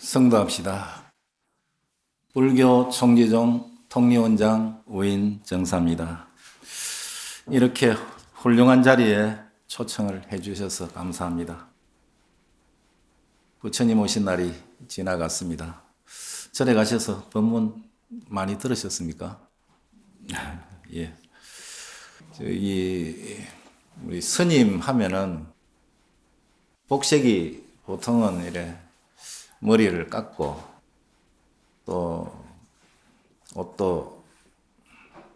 성도합시다. 불교 총지종 통리원장 우인 정사입니다. 이렇게 훌륭한 자리에 초청을 해주셔서 감사합니다. 부처님 오신 날이 지나갔습니다. 절에 가셔서 법문 많이 들으셨습니까? 예. 우리 스님 하면은 복식이 보통은 이래 머리를 깎고 또 옷도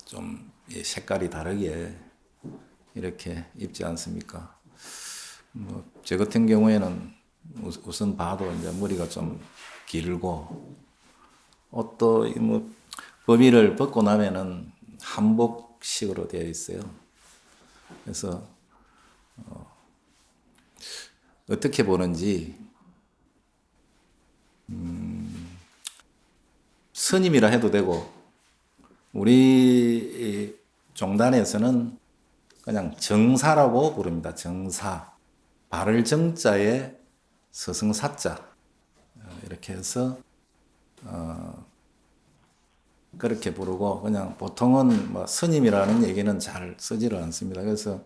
좀 색깔이 다르게 이렇게 입지 않습니까? 제 같은 경우에는 우선 봐도 이제 머리가 좀 길고 옷도 법의를 벗고 나면은 한복식으로 되어 있어요. 그래서 어떻게 보는지 스님이라 해도 되고 우리 종단에서는 그냥 정사라고 부릅니다. 정사. 발을 정자에 서승사자 이렇게 해서 그렇게 부르고 그냥 보통은 뭐 스님이라는 얘기는 잘 쓰지를 않습니다. 그래서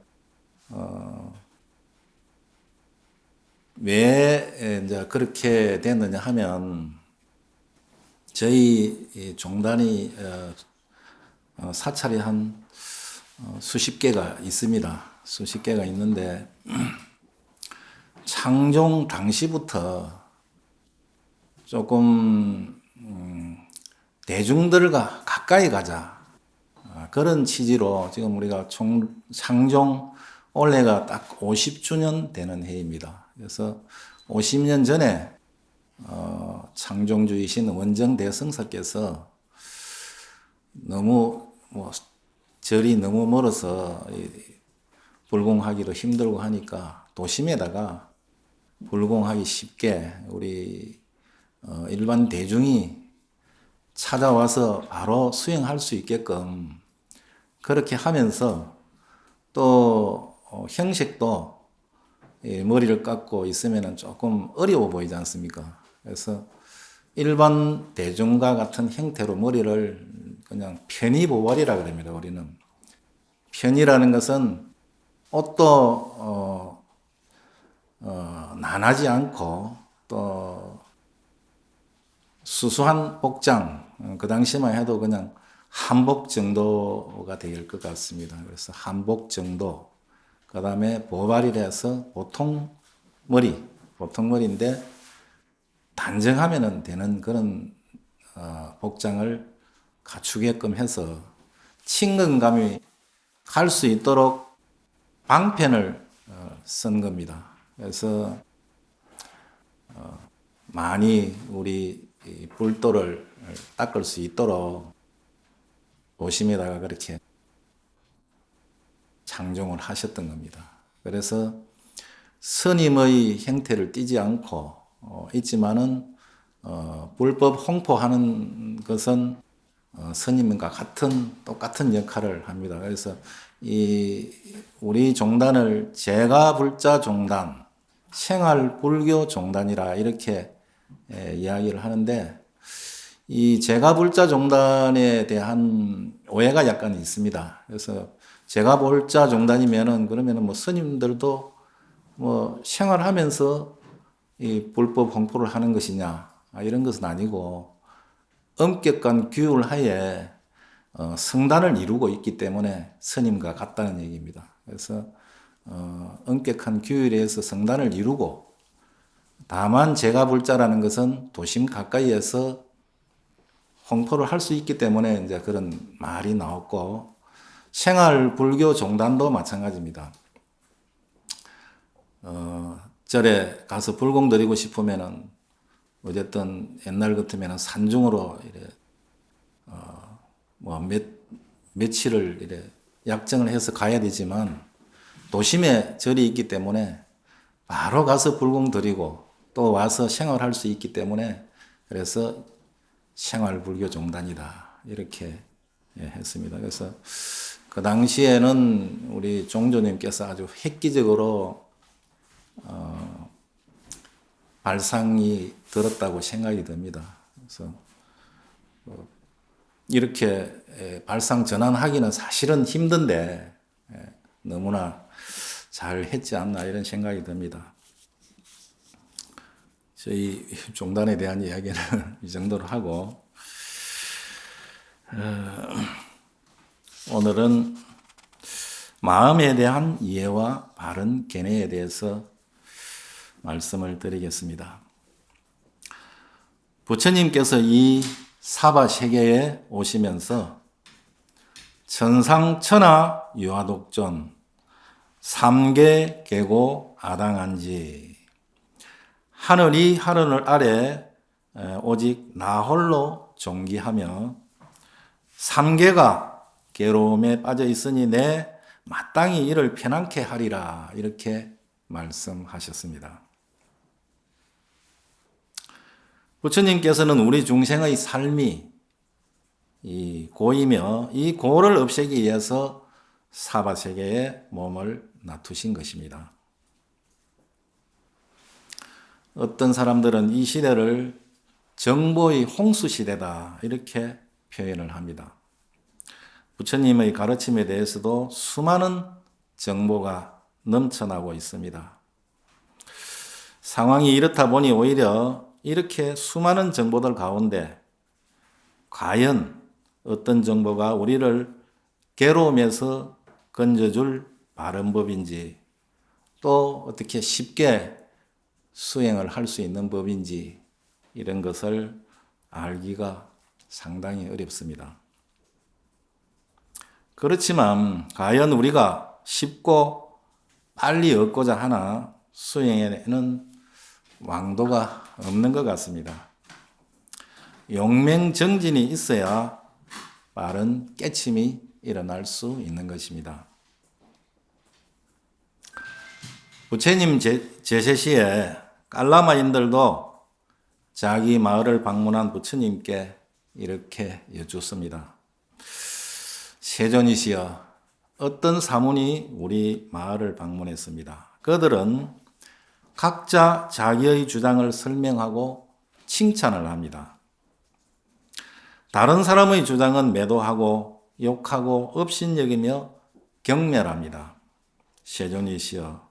왜 이제 그렇게 됐느냐 하면 저희 종단이 사찰이 한 수십 개가 있습니다. 수십 개가 있는데 창종 당시부터 조금 대중들과 가까이 가자 그런 취지로 지금 우리가 창종 올해가 딱 50주년 되는 해입니다. 그래서 50년 전에 창종주이신 원정대성사께서 너무 절이 너무 멀어서 불공하기도 힘들고 하니까 도심에다가 불공하기 쉽게 우리 일반 대중이 찾아와서 바로 수행할 수 있게끔 그렇게 하면서 또 형식도 머리를 깎고 있으면 조금 어려워 보이지 않습니까? 그래서 일반 대중과 같은 형태로 머리를 그냥 편의보발이라 그럽니다. 우리는 편의라는 것은 옷도 난하지 않고 또 수수한 복장 그 당시만 해도 그냥 한복 정도가 될 것 같습니다. 그래서 한복 정도 그 다음에 보발이라 해서 보통 머리인데 단정하면 되는 그런 복장을 갖추게끔 해서 친근감이 갈 수 있도록 방편을 쓴 겁니다. 그래서 많이 우리 불도를 닦을 수 있도록 도심에다가 그렇게 창종을 하셨던 겁니다. 그래서 스님의 형태를 띠지 않고 있지만은 불법 홍포하는 것은 스님과 똑같은 역할을 합니다. 그래서 우리 종단을 제가불자 종단, 생활불교 종단이라 이렇게 이야기를 하는데 이 제가불자 종단에 대한 오해가 약간 있습니다. 그래서 제가불자 종단이면은 그러면은 뭐 스님들도 뭐 생활하면서 이 불법 홍포를 하는 것이냐 이런 것은 아니고 엄격한 규율 하에 성단을 이루고 있기 때문에 스님과 같다는 얘기입니다. 그래서 엄격한 규율에 의해서 성단을 이루고 다만 제가불자라는 것은 도심 가까이에서 홍포를 할 수 있기 때문에 이제 그런 말이 나왔고 생활불교 종단도 마찬가지입니다. 절에 가서 불공 드리고 싶으면은 어쨌든 옛날 같으면은 산중으로 이래 며칠을 이래 약정을 해서 가야 되지만 도심에 절이 있기 때문에 바로 가서 불공 드리고 또 와서 생활할 수 있기 때문에 그래서 생활불교 종단이다 이렇게 했습니다. 그래서 그 당시에는 우리 종조님께서 아주 획기적으로 발상이 들었다고 생각이 듭니다. 그래서 이렇게 발상 전환하기는 사실은 힘든데 너무나 잘 했지 않나 이런 생각이 듭니다. 저희 종단에 대한 이야기는 이 정도로 하고 오늘은 마음에 대한 이해와 바른 견해에 대해서 말씀을 드리겠습니다. 부처님께서 이 사바 세계에 오시면서 천상천하 유화독존 삼계 계고 아당한지 하늘이 하늘 아래 오직 나 홀로 존귀하며 삼계가 괴로움에 빠져 있으니 내 마땅히 이를 편안케 하리라 이렇게 말씀하셨습니다. 부처님께서는 우리 중생의 삶이 이 고이며 이 고를 없애기 위해서 사바세계에 몸을 놔두신 것입니다. 어떤 사람들은 이 시대를 정보의 홍수 시대다 이렇게 표현을 합니다. 부처님의 가르침에 대해서도 수많은 정보가 넘쳐나고 있습니다. 상황이 이렇다 보니 오히려 이렇게 수많은 정보들 가운데 과연 어떤 정보가 우리를 괴로움에서 건져줄 바른 법인지 또 어떻게 쉽게 수행을 할 수 있는 법인지 이런 것을 알기가 상당히 어렵습니다. 그렇지만 과연 우리가 쉽고 빨리 얻고자 하나 수행에는 왕도가 없는 것 같습니다. 용맹정진이 있어야 빠른 깨침이 일어날 수 있는 것입니다. 부처님 제세 시에 깔라마인들도 자기 마을을 방문한 부처님께 이렇게 여쭙습니다. 세존이시여, 어떤 사문이 우리 마을을 방문했습니다. 그들은 각자 자기의 주장을 설명하고 칭찬을 합니다. 다른 사람의 주장은 매도하고 욕하고 업신여기며 경멸합니다. 세존이시여,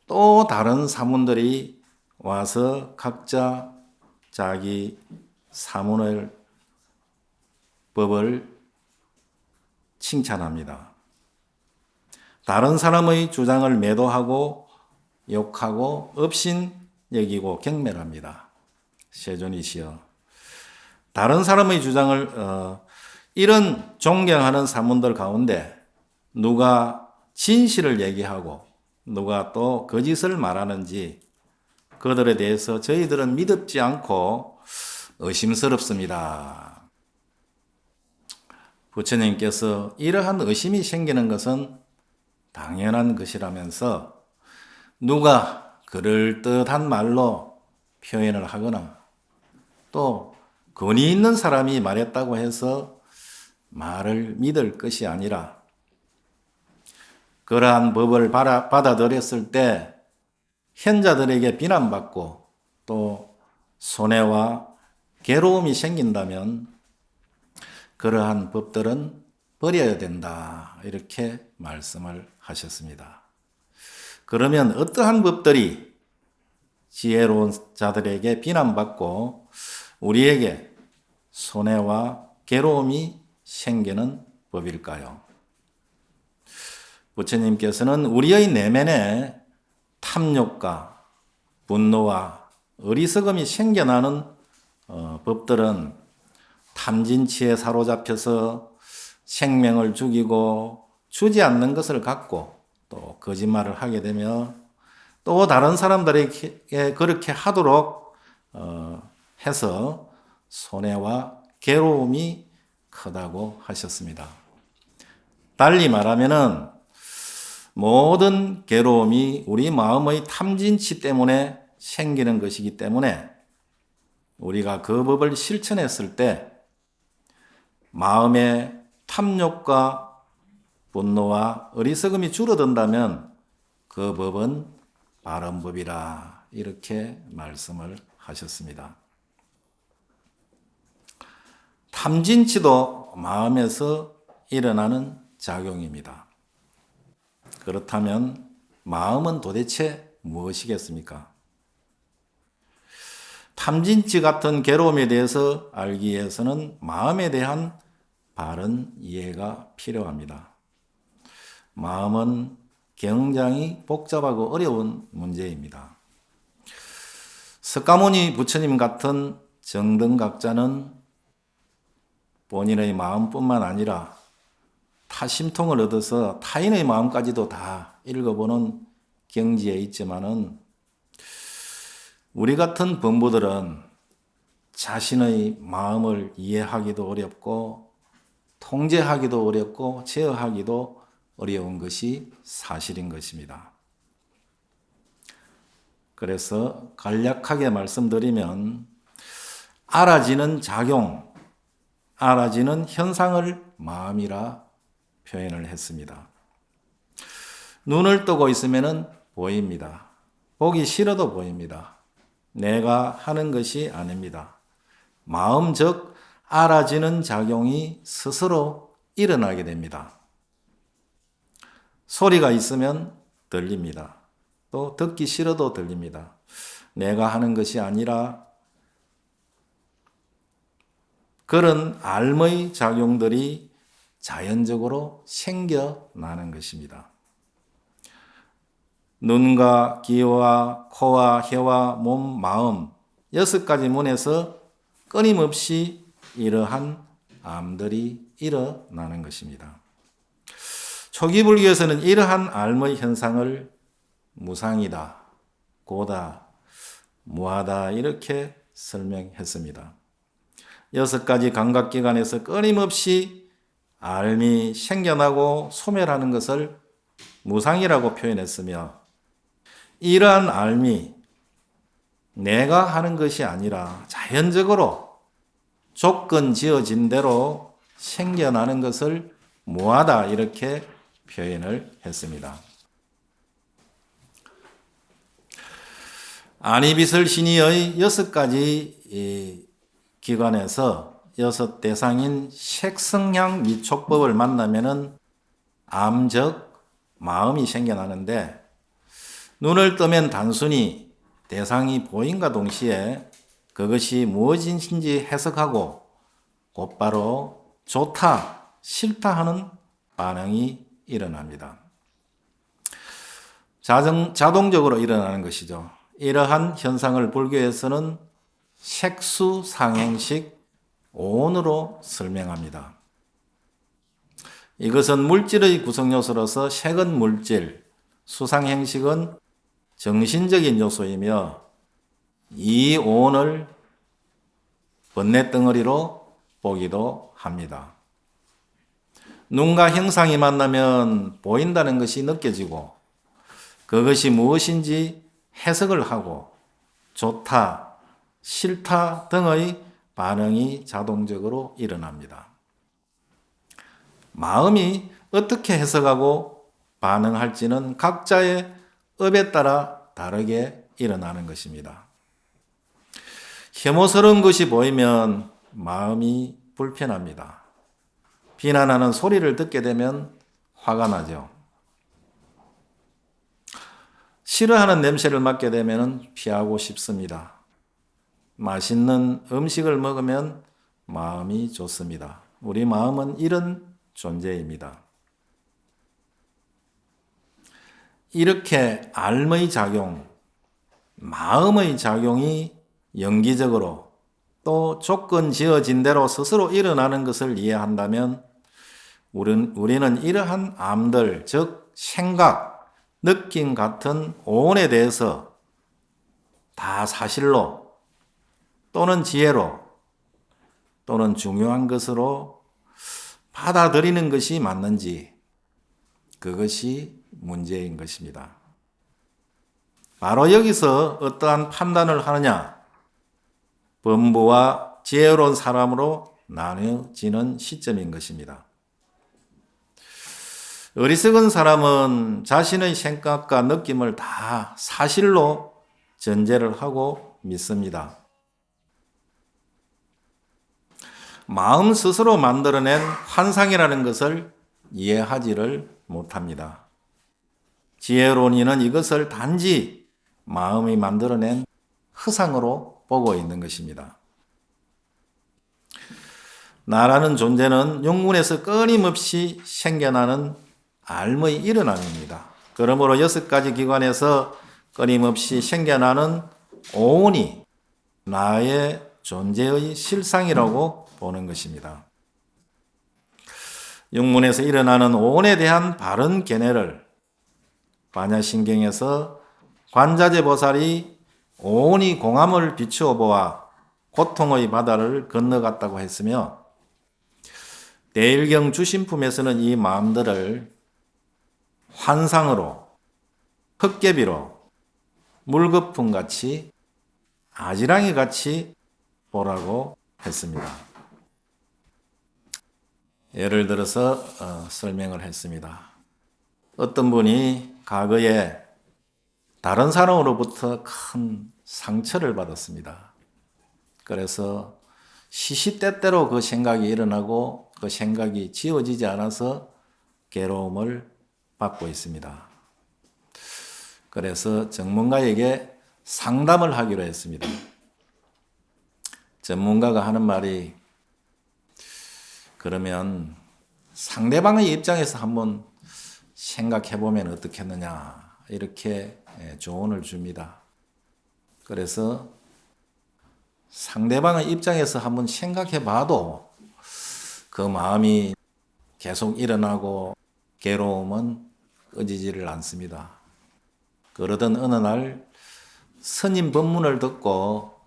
또 다른 사문들이 와서 각자 자기 사문을 법을 칭찬합니다. 다른 사람의 주장을 매도하고 욕하고 업신여기고 경멸합니다. 세존이시여, 다른 사람의 주장을 이런 존경하는 사문들 가운데 누가 진실을 얘기하고 누가 또 거짓을 말하는지 그들에 대해서 저희들은 믿지 않고 의심스럽습니다. 부처님께서 이러한 의심이 생기는 것은 당연한 것이라면서 누가 그럴듯한 말로 표현을 하거나 또 권위 있는 사람이 말했다고 해서 말을 믿을 것이 아니라 그러한 법을 받아들였을 때 현자들에게 비난받고 또 손해와 괴로움이 생긴다면 그러한 법들은 버려야 된다 이렇게 말씀을 하셨습니다. 그러면 어떠한 법들이 지혜로운 자들에게 비난받고 우리에게 손해와 괴로움이 생기는 법일까요? 부처님께서는 우리의 내면에 탐욕과 분노와 어리석음이 생겨나는 법들은 탐진치에 사로잡혀서 생명을 죽이고 주지 않는 것을 갖고 또 거짓말을 하게 되며 또 다른 사람들에게 그렇게 하도록 해서 손해와 괴로움이 크다고 하셨습니다. 달리 말하면은 모든 괴로움이 우리 마음의 탐진치 때문에 생기는 것이기 때문에 우리가 그 법을 실천했을 때 마음의 탐욕과 분노와 어리석음이 줄어든다면 그 법은 바른 법이라 이렇게 말씀을 하셨습니다. 탐진치도 마음에서 일어나는 작용입니다. 그렇다면 마음은 도대체 무엇이겠습니까? 탐진치 같은 괴로움에 대해서 알기 위해서는 마음에 대한 바른 이해가 필요합니다. 마음은 굉장히 복잡하고 어려운 문제입니다. 석가모니 부처님 같은 정등각자는 본인의 마음뿐만 아니라 타심통을 얻어서 타인의 마음까지도 다 읽어보는 경지에 있지만은 우리 같은 범부들은 자신의 마음을 이해하기도 어렵고 통제하기도 어렵고 제어하기도 어려운 것이 사실인 것입니다. 그래서 간략하게 말씀드리면 알아지는 작용, 알아지는 현상을 마음이라 표현을 했습니다. 눈을 뜨고 있으면 보입니다. 보기 싫어도 보입니다. 내가 하는 것이 아닙니다. 마음 즉 알아지는 작용이 스스로 일어나게 됩니다. 소리가 있으면 들립니다. 또 듣기 싫어도 들립니다. 내가 하는 것이 아니라 그런 알의 작용들이 자연적으로 생겨나는 것입니다. 눈과 귀와 코와 혀와 몸, 마음 6가지 문에서 끊임없이 이러한 암들이 일어나는 것입니다. 초기 불교에서는 이러한 알의 현상을 무상이다, 고다, 무하다 이렇게 설명했습니다. 6가지 감각기관에서 끊임없이 알미 생겨나고 소멸하는 것을 무상이라고 표현했으며 이러한 알미, 내가 하는 것이 아니라 자연적으로 조건 지어진 대로 생겨나는 것을 무하다 이렇게 표현을 했습니다. 아니비설 신의의 6가지 기관에서 6대상인 색성향 미촉법을 만나면은 암적 마음이 생겨나는데 눈을 뜨면 단순히 대상이 보임과 동시에 그것이 무엇인지 해석하고 곧바로 좋다, 싫다 하는 반응이 일어납니다. 자동적으로 일어나는 것이죠. 이러한 현상을 불교에서는 색수상행식 오온으로 설명합니다. 이것은 물질의 구성요소로서 색은 물질, 수상행식은 정신적인 요소이며 이 오온을 번뇌덩어리로 보기도 합니다. 눈과 형상이 만나면 보인다는 것이 느껴지고 그것이 무엇인지 해석을 하고 좋다, 싫다 등의 반응이 자동적으로 일어납니다. 마음이 어떻게 해석하고 반응할지는 각자의 업에 따라 다르게 일어나는 것입니다. 혐오스러운 것이 보이면 마음이 불편합니다. 비난하는 소리를 듣게 되면 화가 나죠. 싫어하는 냄새를 맡게 되면 피하고 싶습니다. 맛있는 음식을 먹으면 마음이 좋습니다. 우리 마음은 이런 존재입니다. 이렇게 알의 작용, 마음의 작용이 연기적으로 또 조건 지어진 대로 스스로 일어나는 것을 이해한다면 우리는 이러한 암들, 즉 생각, 느낌 같은 오온에 대해서 다 사실로 또는 지혜로 또는 중요한 것으로 받아들이는 것이 맞는지 그것이 문제인 것입니다. 바로 여기서 어떠한 판단을 하느냐? 범부와 지혜로운 사람으로 나뉘어지는 시점인 것입니다. 어리석은 사람은 자신의 생각과 느낌을 다 사실로 전제를 하고 믿습니다. 마음 스스로 만들어낸 환상이라는 것을 이해하지를 못합니다. 지혜론인은 이것을 단지 마음이 만들어낸 허상으로 보고 있는 것입니다. 나라는 존재는 영문에서 끊임없이 생겨나는 알의 일어남입니다. 그러므로 6가지 기관에서 끊임없이 생겨나는 오온이 나의 존재의 실상이라고 보는 것입니다. 영문에서 일어나는 오온에 대한 바른 견해를 반야신경에서 관자재 보살이 오온이 공함을 비추어 보아 고통의 바다를 건너갔다고 했으며, 대일경 주신품에서는 이 마음들을 환상으로, 헛개비로, 물거품같이, 아지랑이같이 보라고 했습니다. 예를 들어서 설명을 했습니다. 어떤 분이 과거에 다른 사람으로부터 큰 상처를 받았습니다. 그래서 시시때때로 그 생각이 일어나고 그 생각이 지워지지 않아서 괴로움을 받고 있습니다. 그래서 전문가에게 상담을 하기로 했습니다. 전문가가 하는 말이, 그러면 상대방의 입장에서 한번 생각해 보면 어떻겠느냐, 이렇게 조언을 줍니다. 그래서 상대방의 입장에서 한번 생각해 봐도 그 마음이 계속 일어나고 괴로움은 꺼지지를 않습니다. 그러던 어느 날 스님 법문을 듣고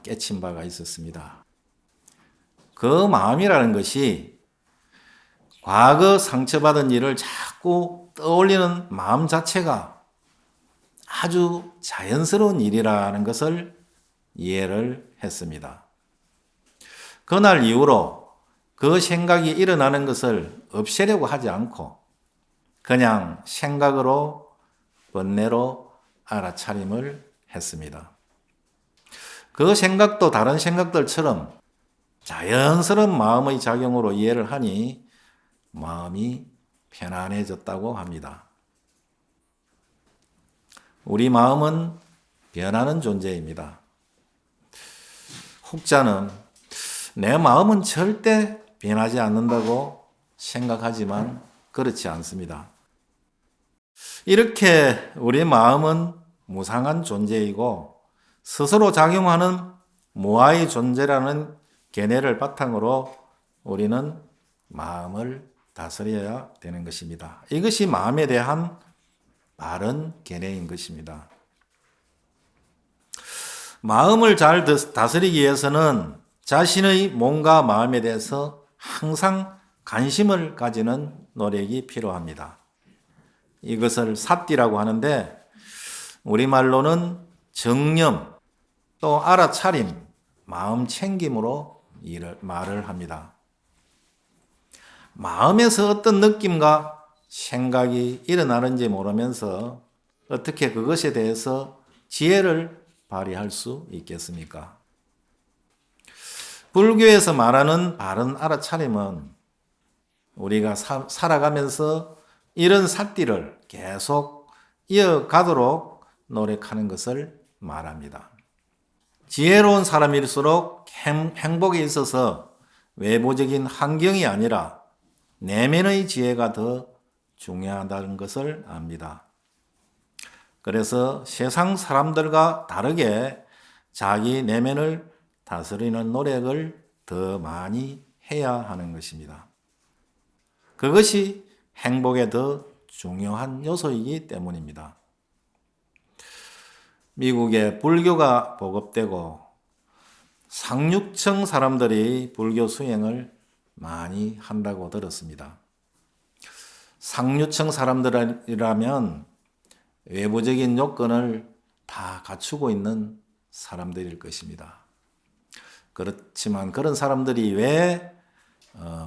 깨친 바가 있었습니다. 그 마음이라는 것이 과거 상처받은 일을 자꾸 떠올리는 마음 자체가 아주 자연스러운 일이라는 것을 이해를 했습니다. 그날 이후로 그 생각이 일어나는 것을 없애려고 하지 않고 그냥 생각으로, 번뇌로 알아차림을 했습니다. 그 생각도 다른 생각들처럼 자연스러운 마음의 작용으로 이해를 하니 마음이 편안해졌다고 합니다. 우리 마음은 변하는 존재입니다. 혹자는 내 마음은 절대 변하지 않는다고 생각하지만 그렇지 않습니다. 이렇게 우리 마음은 무상한 존재이고 스스로 작용하는 무아의 존재라는 견해를 바탕으로 우리는 마음을 다스려야 되는 것입니다. 이것이 마음에 대한 바른 견해인 것입니다. 마음을 잘 다스리기 위해서는 자신의 몸과 마음에 대해서 항상 관심을 가지는 노력이 필요합니다. 이것을 삿띠라고 하는데 우리말로는 정념, 또 알아차림, 마음 챙김으로 말을 합니다. 마음에서 어떤 느낌과 생각이 일어나는지 모르면서 어떻게 그것에 대해서 지혜를 발휘할 수 있겠습니까? 불교에서 말하는 바른 알아차림은 우리가 살아가면서 이런 삿띠를 계속 이어가도록 노력하는 것을 말합니다. 지혜로운 사람일수록 행복에 있어서 외부적인 환경이 아니라 내면의 지혜가 더 중요하다는 것을 압니다. 그래서 세상 사람들과 다르게 자기 내면을 다스리는 노력을 더 많이 해야 하는 것입니다. 그것이 행복에 더 중요한 요소이기 때문입니다. 미국에 불교가 보급되고 상류층 사람들이 불교 수행을 많이 한다고 들었습니다. 상류층 사람들이라면 외부적인 요건을 다 갖추고 있는 사람들일 것입니다. 그렇지만 그런 사람들이 왜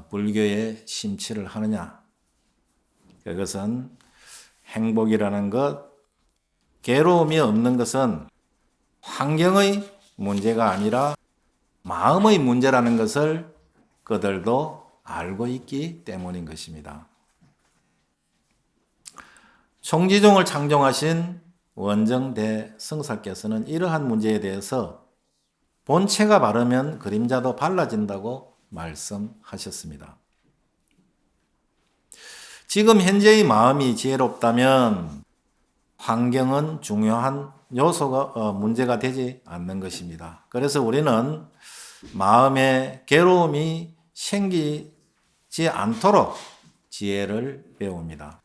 불교에 심취를 하느냐? 그것은 행복이라는 것, 괴로움이 없는 것은 환경의 문제가 아니라 마음의 문제라는 것을 그들도 알고 있기 때문인 것입니다. 총지종을 창종하신 원정대 성사께서는 이러한 문제에 대해서 본체가 바르면 그림자도 발라진다고 말씀하셨습니다. 지금 현재의 마음이 지혜롭다면 환경은 중요한 요소가 문제가 되지 않는 것입니다. 그래서 우리는 마음에 괴로움이 생기지 않도록 지혜를 배웁니다.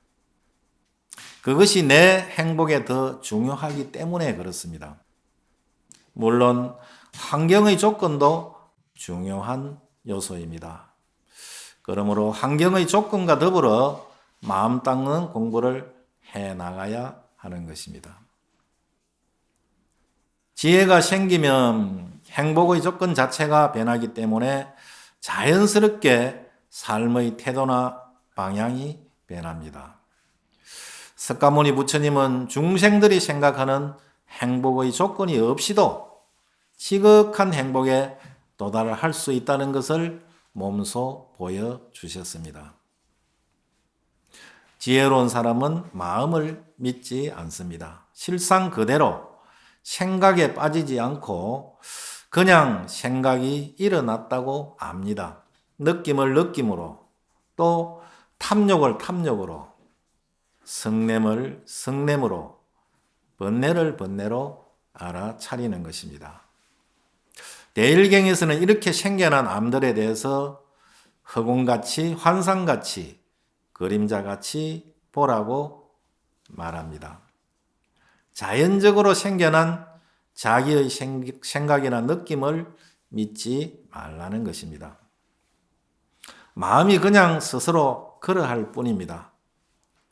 그것이 내 행복에 더 중요하기 때문에 그렇습니다. 물론 환경의 조건도 중요한 요소입니다. 그러므로 환경의 조건과 더불어 마음 닦는 공부를 해 나가야 하는 것입니다. 지혜가 생기면 행복의 조건 자체가 변하기 때문에 자연스럽게 삶의 태도나 방향이 변합니다. 석가모니 부처님은 중생들이 생각하는 행복의 조건이 없이도 지극한 행복에 도달할 수 있다는 것을 몸소 보여주셨습니다. 지혜로운 사람은 마음을 믿지 않습니다. 실상 그대로 생각에 빠지지 않고 그냥 생각이 일어났다고 압니다. 느낌을 느낌으로, 또 탐욕을 탐욕으로, 성냄을 성냄으로, 번뇌를 번뇌로 알아차리는 것입니다. 대일경에서는 이렇게 생겨난 암들에 대해서 허공같이, 환상같이, 그림자같이 보라고 말합니다. 자연적으로 생겨난 자기의 생각이나 느낌을 믿지 말라는 것입니다. 마음이 그냥 스스로 그러할 뿐입니다.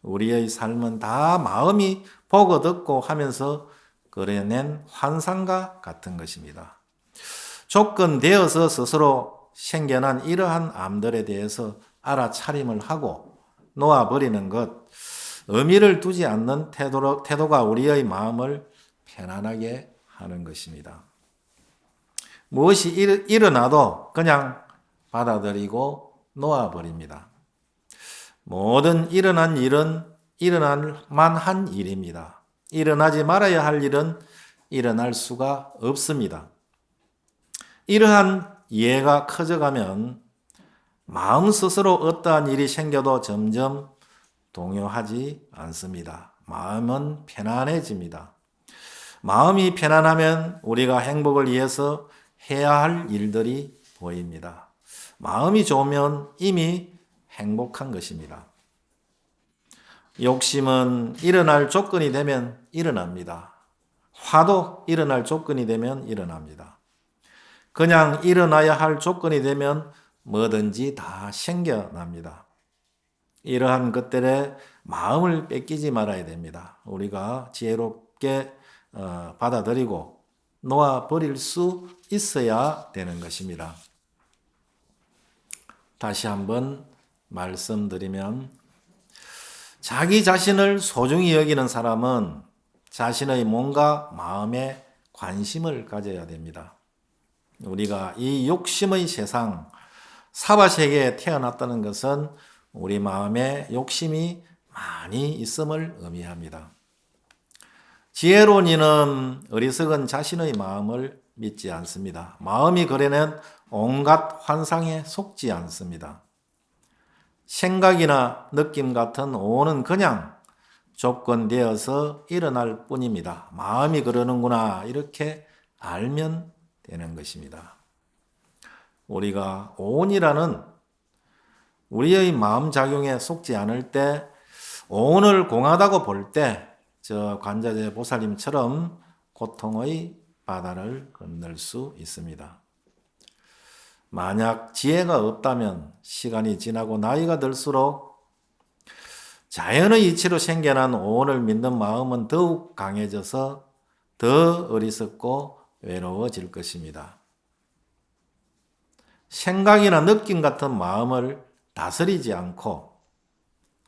우리의 삶은 다 마음이 보고 듣고 하면서 그려낸 환상과 같은 것입니다. 조건되어서 스스로 생겨난 이러한 암들에 대해서 알아차림을 하고 놓아버리는 것, 의미를 두지 않는 태도가 우리의 마음을 편안하게 하는 것입니다. 무엇이 일어나도 그냥 받아들이고 놓아버립니다. 모든 일어난 일은 일어날 만한 일입니다. 일어나지 말아야 할 일은 일어날 수가 없습니다. 이러한 이해가 커져가면 마음 스스로 어떠한 일이 생겨도 점점 동요하지 않습니다. 마음은 편안해집니다. 마음이 편안하면 우리가 행복을 위해서 해야 할 일들이 보입니다. 마음이 좋으면 이미 행복한 것입니다. 욕심은 일어날 조건이 되면 일어납니다. 화도 일어날 조건이 되면 일어납니다. 그냥 일어나야 할 조건이 되면 뭐든지 다 생겨납니다. 이러한 것들에 마음을 뺏기지 말아야 됩니다. 우리가 지혜롭게 받아들이고 놓아버릴 수 있어야 되는 것입니다. 다시 한번 말씀드리면 자기 자신을 소중히 여기는 사람은 자신의 몸과 마음에 관심을 가져야 됩니다. 우리가 이 욕심의 세상, 사바세계에 태어났다는 것은 우리 마음에 욕심이 많이 있음을 의미합니다. 지혜로운 이는 어리석은 자신의 마음을 믿지 않습니다. 마음이 그려낸 온갖 환상에 속지 않습니다. 생각이나 느낌 같은 오는 그냥 조건되어서 일어날 뿐입니다. 마음이 그러는구나 이렇게 알면 되는 것입니다. 우리가 오온이라는 우리의 마음 작용에 속지 않을 때 오온을 공하다고 볼 때 저 관자재 보살님처럼 고통의 바다를 건널 수 있습니다. 만약 지혜가 없다면 시간이 지나고 나이가 들수록 자연의 이치로 생겨난 오온을 믿는 마음은 더욱 강해져서 더 어리석고 외로워질 것입니다. 생각이나 느낌 같은 마음을 다스리지 않고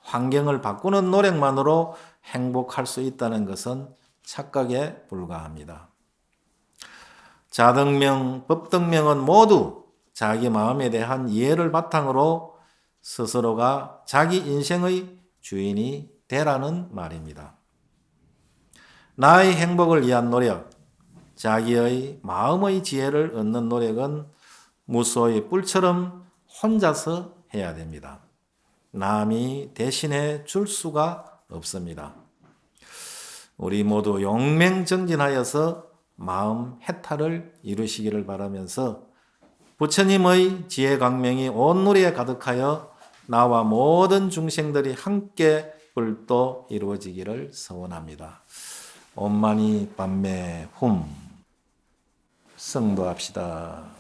환경을 바꾸는 노력만으로 행복할 수 있다는 것은 착각에 불과합니다. 자등명, 법등명은 모두 자기 마음에 대한 이해를 바탕으로 스스로가 자기 인생의 주인이 되라는 말입니다. 나의 행복을 위한 노력, 자기의 마음의 지혜를 얻는 노력은 무소의 뿔처럼 혼자서 해야 됩니다. 남이 대신해 줄 수가 없습니다. 우리 모두 용맹정진하여서 마음 해탈을 이루시기를 바라면서 부처님의 지혜 광명이 온누리에 가득하여 나와 모든 중생들이 함께 불도 이루어지기를 소원합니다. 엄마니 밤매 훔 성도합시다.